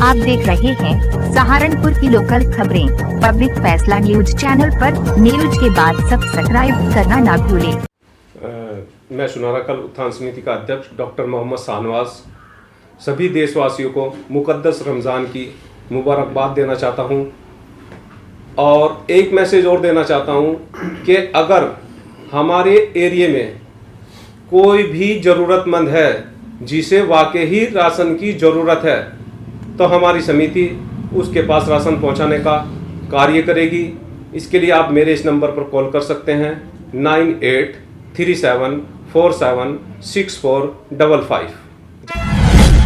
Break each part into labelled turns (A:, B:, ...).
A: आप देख रहे हैं सहारनपुर की लोकल खबरें पब्लिक फैसला न्यूज चैनल पर। न्यूज के बाद सब्सक्राइब करना ना भूलें।
B: मैं सुनारा कल उत्थान समिति का अध्यक्ष डॉक्टर मोहम्मद शाहनवाज सभी देशवासियों को मुकद्दस रमज़ान की मुबारकबाद देना चाहता हूं और एक मैसेज और देना चाहता हूं कि अगर हमारे एरिया में कोई भी ज़रूरतमंद है जिसे वाकई ही राशन की ज़रूरत है तो हमारी समिति उसके पास राशन पहुंचाने का कार्य करेगी। इसके लिए आप मेरे इस नंबर पर कॉल कर सकते हैं 9837476455।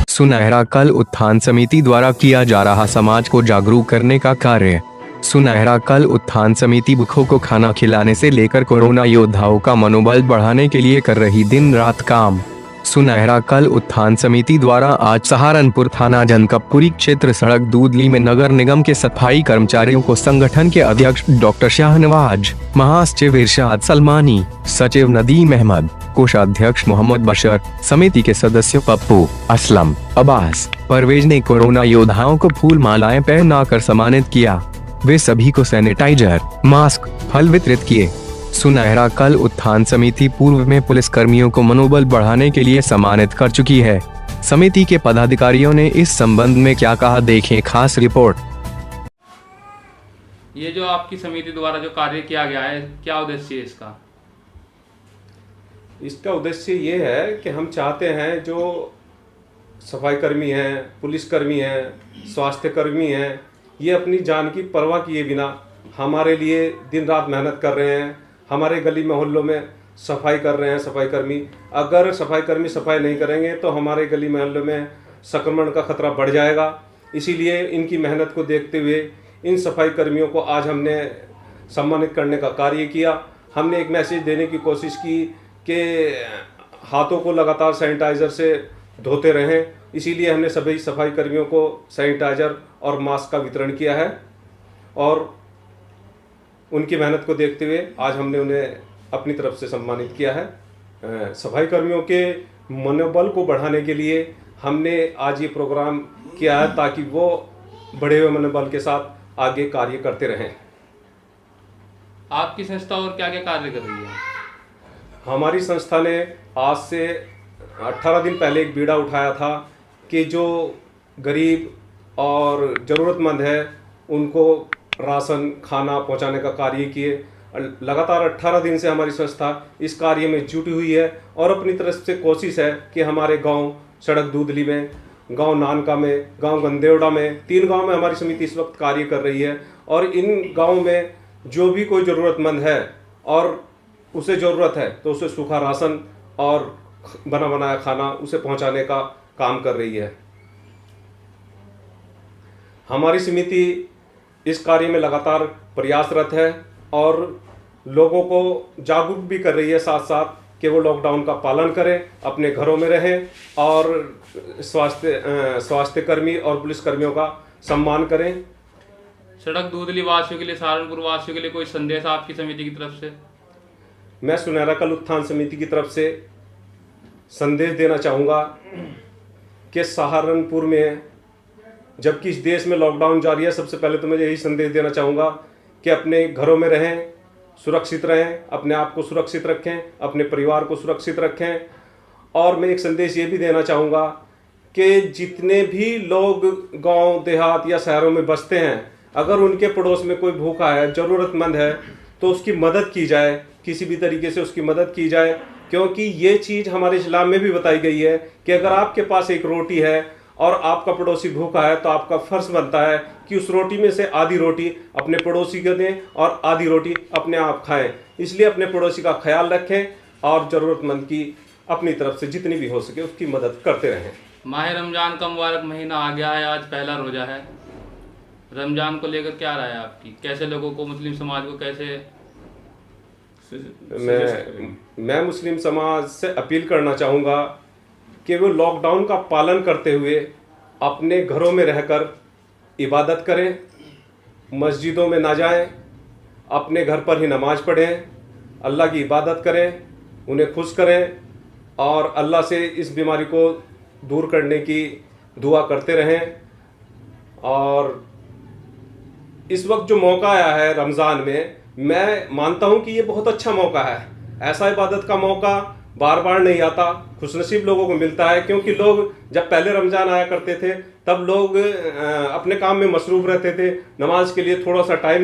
C: सुनहरा कल उत्थान समिति द्वारा किया जा रहा समाज को जागरूक करने का कार्य। सुनहरा कल उत्थान समिति भूखों को खाना खिलाने से लेकर कोरोना योद्धाओं का मनोबल बढ़ाने के लिए कर रही दिन रात काम। सुनहरा कल उत्थान समिति द्वारा आज सहारनपुर थाना जनकपुरी क्षेत्र सड़क दूधली में नगर निगम के सफाई कर्मचारियों को संगठन के अध्यक्ष डॉक्टर शाहनवाज, महासचिव इरशाद सलमानी, सचिव नदीम अहमद, कोषाध्यक्ष मोहम्मद बशर, समिति के सदस्य पप्पू, असलम, अब्बास, परवेज ने कोरोना योद्धाओं को फूल मालाएं पहनाकर सम्मानित किया। वे सभी को सैनिटाइजर, मास्क, फल वितरित किए। सुनहरा कल उत्थान समिति पूर्व में पुलिस कर्मियों को मनोबल बढ़ाने के लिए सम्मानित कर चुकी है। समिति के पदाधिकारियों ने इस संबंध में क्या कहा, देखें खास रिपोर्ट।
D: ये जो आपकी समिति द्वारा जो कार्य किया गया है, क्या उद्देश्य है इसका?
B: इसका उद्देश्य ये है कि हम चाहते हैं जो सफाई कर्मी हैं, पुलिस कर्मी हैं, स्वास्थ्य कर्मी हैं, ये अपनी जान की परवाह किए बिना हमारे लिए दिन रात मेहनत कर रहे हैं। हमारे गली मोहल्लों में सफाई कर रहे हैं सफाई कर्मी। अगर सफाई कर्मी सफाई नहीं करेंगे तो हमारे गली मोहल्लों में संक्रमण का खतरा बढ़ जाएगा। इसीलिए इनकी मेहनत को देखते हुए इन सफाई कर्मियों को आज हमने सम्मानित करने का कार्य किया। हमने एक मैसेज देने की कोशिश की कि हाथों को लगातार सैनिटाइज़र से धोते रहें। इसीलिए हमने सभी सफाई कर्मियों को सैनिटाइज़र और मास्क का वितरण किया है और उनकी मेहनत को देखते हुए आज हमने उन्हें अपनी तरफ से सम्मानित किया है। सफाई कर्मियों के मनोबल को बढ़ाने के लिए हमने आज ये प्रोग्राम किया है ताकि वो बढ़े हुए मनोबल के साथ आगे कार्य करते रहें।
D: आपकी संस्था और क्या क्या कार्य कर रही है?
B: हमारी संस्था ने आज से 18 दिन पहले एक बीड़ा उठाया था कि जो गरीब और ज़रूरतमंद है उनको राशन खाना पहुंचाने का कार्य किए। लगातार 18 दिन से हमारी संस्था इस कार्य में जुटी हुई है और अपनी तरफ से कोशिश है कि हमारे गांव सड़क दूधली में, गांव नानका में, गांव गंदेवड़ा में, 3 गांव में हमारी समिति इस वक्त कार्य कर रही है और इन गांव में जो भी कोई ज़रूरतमंद है और उसे ज़रूरत है तो उसे सूखा राशन और बना बनाया खाना उसे पहुंचाने का काम कर रही है। हमारी समिति इस कार्य में लगातार प्रयासरत है और लोगों को जागरूक भी कर रही है, साथ साथ कि वो लॉकडाउन का पालन करें, अपने घरों में रहें और स्वास्थ्य कर्मी और पुलिस कर्मियों का सम्मान करें।
D: सड़क दूधली वासियों के लिए, सहारनपुर वासियों के लिए कोई संदेश आपकी समिति की तरफ से?
B: मैं सुनहरा कल उत्थान समिति की तरफ से संदेश देना चाहूँगा कि सहारनपुर में जबकि इस देश में लॉकडाउन जारी है, सबसे पहले तो मैं यही संदेश देना चाहूँगा कि अपने घरों में रहें, सुरक्षित रहें, अपने आप को सुरक्षित रखें, अपने परिवार को सुरक्षित रखें। और मैं एक संदेश ये भी देना चाहूँगा कि जितने भी लोग गांव देहात या शहरों में बसते हैं, अगर उनके पड़ोस में कोई भूखा है, ज़रूरतमंद है तो उसकी मदद की जाए, किसी भी तरीके से उसकी मदद की जाए। क्योंकि ये चीज़ हमारे इस्लाम में भी बताई गई है कि अगर आपके पास एक रोटी है और आपका पड़ोसी भूखा है तो आपका फर्ज बनता है कि उस रोटी में से आधी रोटी अपने पड़ोसी को दें और आधी रोटी अपने आप खाएं। इसलिए अपने पड़ोसी का ख्याल रखें और ज़रूरतमंद की अपनी तरफ से जितनी भी हो सके उसकी मदद करते रहें।
D: माह रमज़ान का मुबारक महीना आ गया है, आज पहला रोज़ा है। रमज़ान को लेकर क्या राय है आपकी? कैसे लोगों को, मुस्लिम समाज को कैसे?
B: मैं मुस्लिम समाज से अपील करना चाहूँगा कि वो लॉकडाउन का पालन करते हुए अपने घरों में रहकर इबादत करें, मस्जिदों में ना जाएं, अपने घर पर ही नमाज पढ़ें, अल्लाह की इबादत करें, उन्हें खुश करें और अल्लाह से इस बीमारी को दूर करने की दुआ करते रहें। और इस वक्त जो मौका आया है रमज़ान में, मैं मानता हूं कि ये बहुत अच्छा मौका है। ऐसा इबादत का मौका बार बार नहीं आता, खुशनसीब लोगों को मिलता है। क्योंकि लोग जब पहले रमज़ान आया करते थे तब लोग अपने काम में मसरूफ़ रहते थे, नमाज के लिए थोड़ा सा टाइम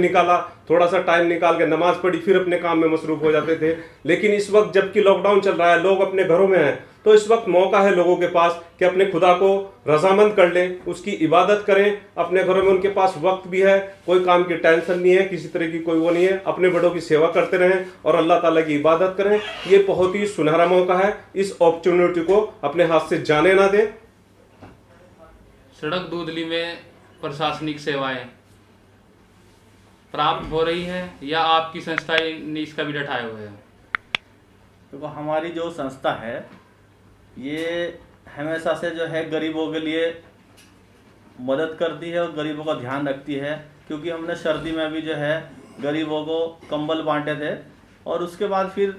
B: निकाल के नमाज पढ़ी, फिर अपने काम में मसरूफ़ हो जाते थे। लेकिन इस वक्त जबकि लॉकडाउन चल रहा है, लोग अपने घरों में हैं, तो इस वक्त मौका है लोगों के पास कि अपने खुदा को रजामंद कर लें, उसकी इबादत करें। अपने घरों में उनके पास वक्त भी है, कोई काम की टेंशन नहीं है, किसी तरह की कोई वो नहीं है, अपने बड़ों की सेवा करते रहें और अल्लाह ताला की इबादत करें। ये बहुत ही सुनहरा मौका है, इस अपॉर्चुनिटी को अपने हाथ से जाने ना दें।
D: सड़क दूधली में प्रशासनिक सेवाएं प्राप्त हो रही है या आपकी संस्था ने इसका बीड़ा उठाए हुए है?
E: देखो, हमारी जो संस्था है ये हमेशा से जो है गरीबों के लिए मदद करती है और गरीबों का ध्यान रखती है। क्योंकि हमने सर्दी में भी जो है गरीबों को कंबल बांटे थे और उसके बाद फिर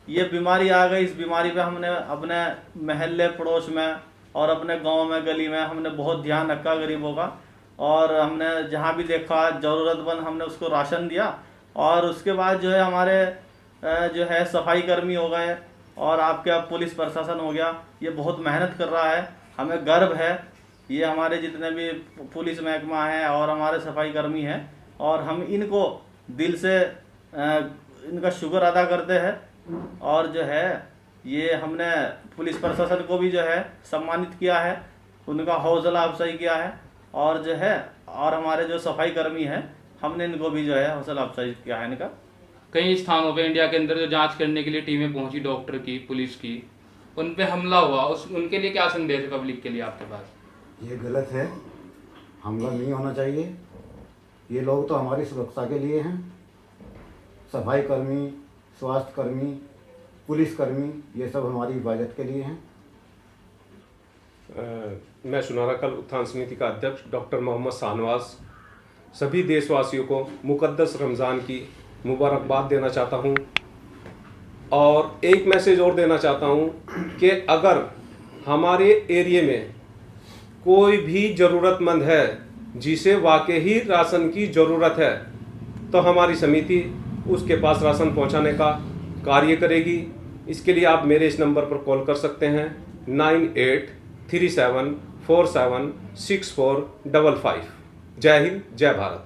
E: ये बीमारी आ गई। इस बीमारी पे हमने अपने महल्ले पड़ोस में और अपने गांव में गली में हमने बहुत ध्यान रखा गरीबों का, और हमने जहाँ भी देखा ज़रूरतमंद हमने उसको राशन दिया। और उसके बाद जो है हमारे जो है सफाई कर्मी हो गए और आपके पुलिस प्रशासन हो गया, ये बहुत मेहनत कर रहा है। हमें गर्व है, ये हमारे जितने भी पुलिस महकमा है और हमारे सफाई कर्मी हैं, और हम इनको दिल से इनका शुक्र अदा करते हैं। और जो है ये हमने पुलिस प्रशासन को भी जो है सम्मानित किया है, उनका हौसला अफजाई किया है, और जो है और हमारे जो सफाई कर्मी हैं हमने इनको भी जो है हौसला अफजाई किया है इनका।
D: कई स्थानों पे इंडिया के अंदर जो जांच करने के लिए टीमें पहुंची, डॉक्टर की, पुलिस की, उन पे हमला हुआ, उनके लिए क्या संदेश है पब्लिक के लिए आपके पास?
F: ये गलत है, हमला नहीं होना चाहिए। ये लोग तो हमारी सुरक्षा के लिए हैं। सफाई कर्मी, स्वास्थ्य कर्मी, पुलिस कर्मी, ये सब हमारी हिफाजत के लिए हैं।
B: मैं सुनहरा कल उत्थान समिति का अध्यक्ष डॉक्टर मोहम्मद शाहनवाज सभी देशवासियों को मुकद्दस रमज़ान की मुबारकबाद देना चाहता हूं, और एक मैसेज और देना चाहता हूं कि अगर हमारे एरिया में कोई भी ज़रूरतमंद है जिसे वाकई ही राशन की ज़रूरत है, तो हमारी समिति उसके पास राशन पहुंचाने का कार्य करेगी। इसके लिए आप मेरे इस नंबर पर कॉल कर सकते हैं 9837476455। जय हिंद, जय भारत।